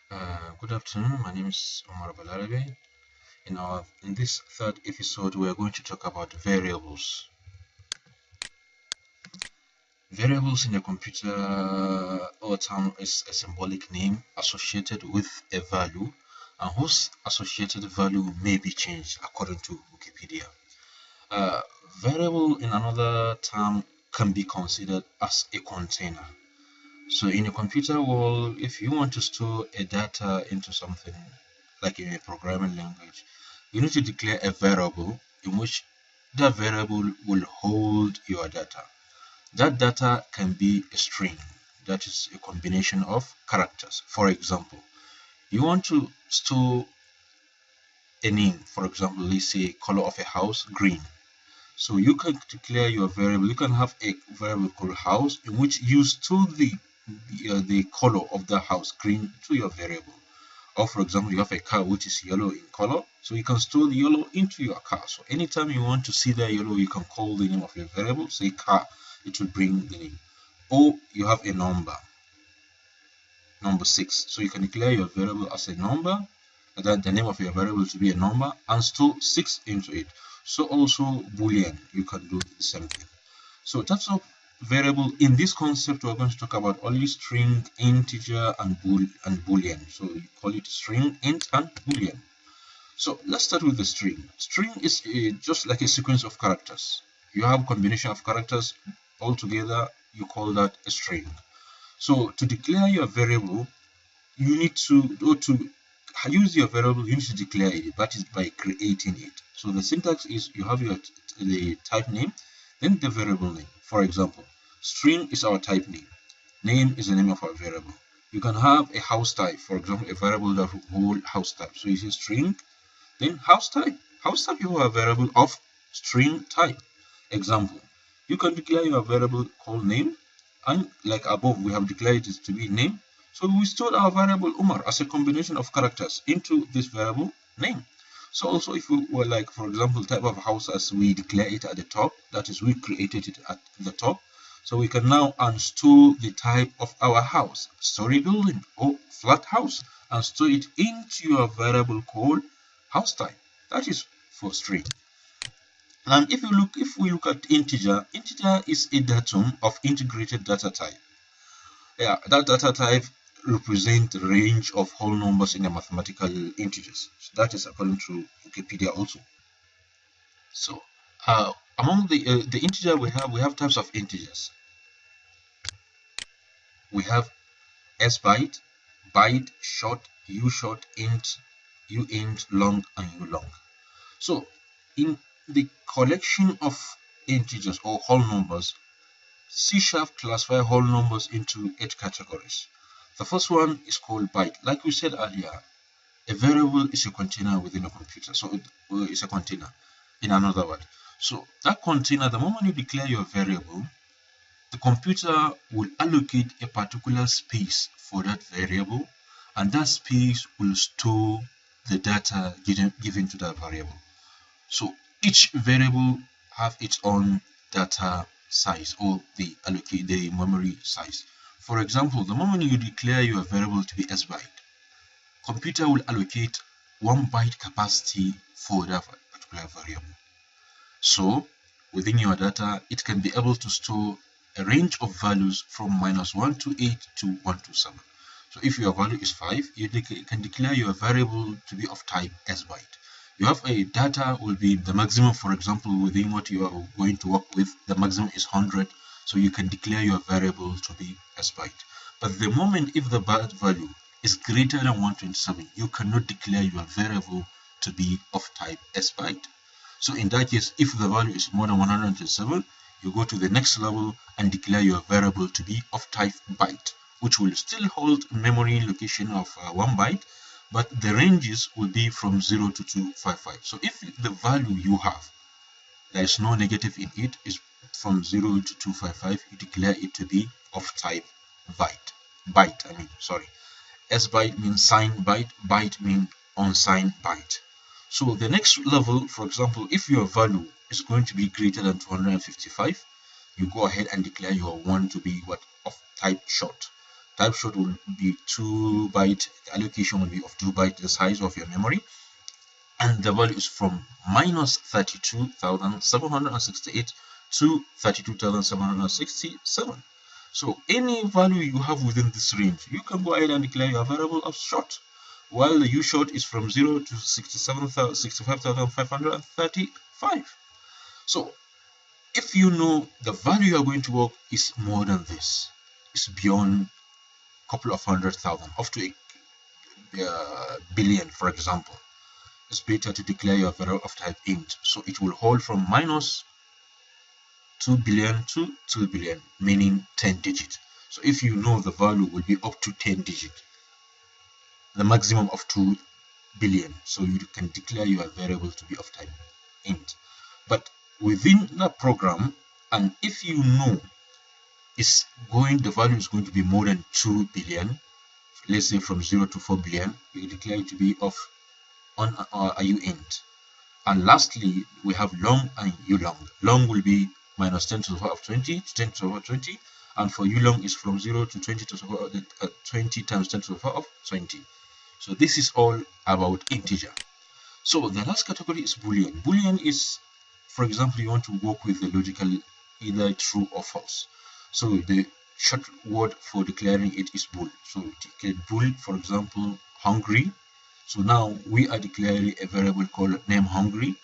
Good afternoon. My name is Omar Balarabe. In this third episode, we are going to talk about variables. Variables in a computer or term is a symbolic name associated with a value and whose associated value may be changed according to Wikipedia. Uh, Variable in another term can be considered as a container. So in a computer world, if you want to store a data into something like in a programming language, you need to declare a variable in which that variable will hold your data. That data can be a string, that is a combination of characters. For example, you want to store a name, for example, let's say color of a house, green. So you can declare your variable. You can have a variable called house in which you store the color of the house, green, to your variable. Or for example, you have a car which is yellow in color, so you can store the yellow into your car. So anytime you want to see that yellow, you can call the name of your variable, say car, it will bring the name. Or you have a number 6. So you can declare your variable as a number, and then the name of your variable to be a number, and store 6 into it. So also Boolean, you can do the same thing. So types of variable in this concept, we're going to talk about only string, integer, and boolean. So you call it string, int, and boolean. So let's start with the string. String is just like a sequence of characters. You have a combination of characters all together, you call that a string. So to declare your variable, you need to use your variable, you need to declare it. That is by creating it. So the syntax is you have the type name, then the variable name. For example, string is our type name. Name is the name of our variable. You can have a house type, for example, a variable that will hold house type. So you say string, then house type. House type, you have a variable of string type. Example, you can declare your variable called name, and like above, we have declared it to be name. So we stored our variable Umar as a combination of characters into this variable name. So also if we were like, for example, type of house as we declare it at the top, that is we created it at the top. So we can now unstore the type of our house, story building or flat house, and store it into your variable called house type. That is for string. And if we look at integer is a datum of integrated data type. Yeah, that data type represent the range of whole numbers in the mathematical integers. So that is according to Wikipedia also. So among the integer we have types of integers. We have s byte, byte, short, int, long, and long. So in the collection of integers or whole numbers, C# classify whole numbers into 8 categories. The first one is called byte. Like we said earlier, a variable is a container within a computer. So it's a container, in another word. So that container, the moment you declare your variable, the computer will allocate a particular space for that variable, and that space will store the data given to that variable. So each variable have its own data size or the memory size. For example, the moment you declare your variable to be s byte, computer will allocate 1 byte capacity for that particular variable. So within your data, it can be able to store a range of values from -1 to 8 to 1 to 7. So if your value is 5, you can declare your variable to be of type s byte. You have a data will be the maximum, for example, within what you are going to work with, the maximum is 100, so you can declare your variable to be s byte. But the moment if the byte value is greater than 127, you cannot declare your variable to be of type s byte. So in that case, if the value is more than 127, you go to the next level and declare your variable to be of type byte, which will still hold memory location of 1 byte, but the ranges will be from 0 to 255. So if the value you have, there is no negative in it, is from 0 to 255, you declare it to be of type byte. S byte means signed byte, byte means unsigned byte. So the next level, for example, if your value is going to be greater than 255, you go ahead and declare your one to be what of type short. Type short will be 2 byte. The allocation will be of 2 byte, the size of your memory, and the value is from minus 32,768 to 32,767. So any value you have within this range, you can go ahead and declare your variable of short, while the u short is from 0 to 65,535. So if you know the value you are going to work is more than this, it's beyond a couple of 100,000, up to a billion, for example, it's better to declare your variable of type int. So it will hold from minus 2 billion to 2 billion, meaning 10 digits. So if you know the value will be up to 10 digits, the maximum of 2 billion, so you can declare your variable to be of type int. But within the program, and if you know the value is going to be more than 2 billion, let's say from 0 to 4 billion, you declare it to be of on uint. And lastly, we have long and ulong. Long will be minus 10 to the power of 20 to 10 to the power of 20, and for ulong is from 0 to 20 to the power of 20 times 10 to the power of 20. So this is all about integer. So the last category is boolean. Boolean is, for example, you want to work with the logical either true or false. So the short word for declaring it is bool. So declare bool, for example, hungry. So now we are declaring a variable called name hungry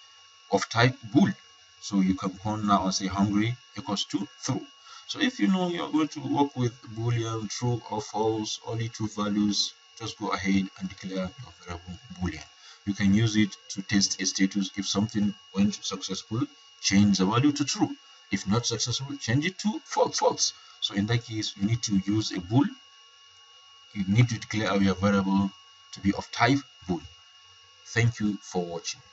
of type bool. So you can come now and say hungry equals to true. So if you know you're going to work with boolean, true or false, only two values, just go ahead and declare your variable boolean. You can use it to test a status. If something went successful, change the value to true. If not successful, change it to false. So in that case, you need to use a bool. You need to declare your variable to be of type bool. Thank you for watching.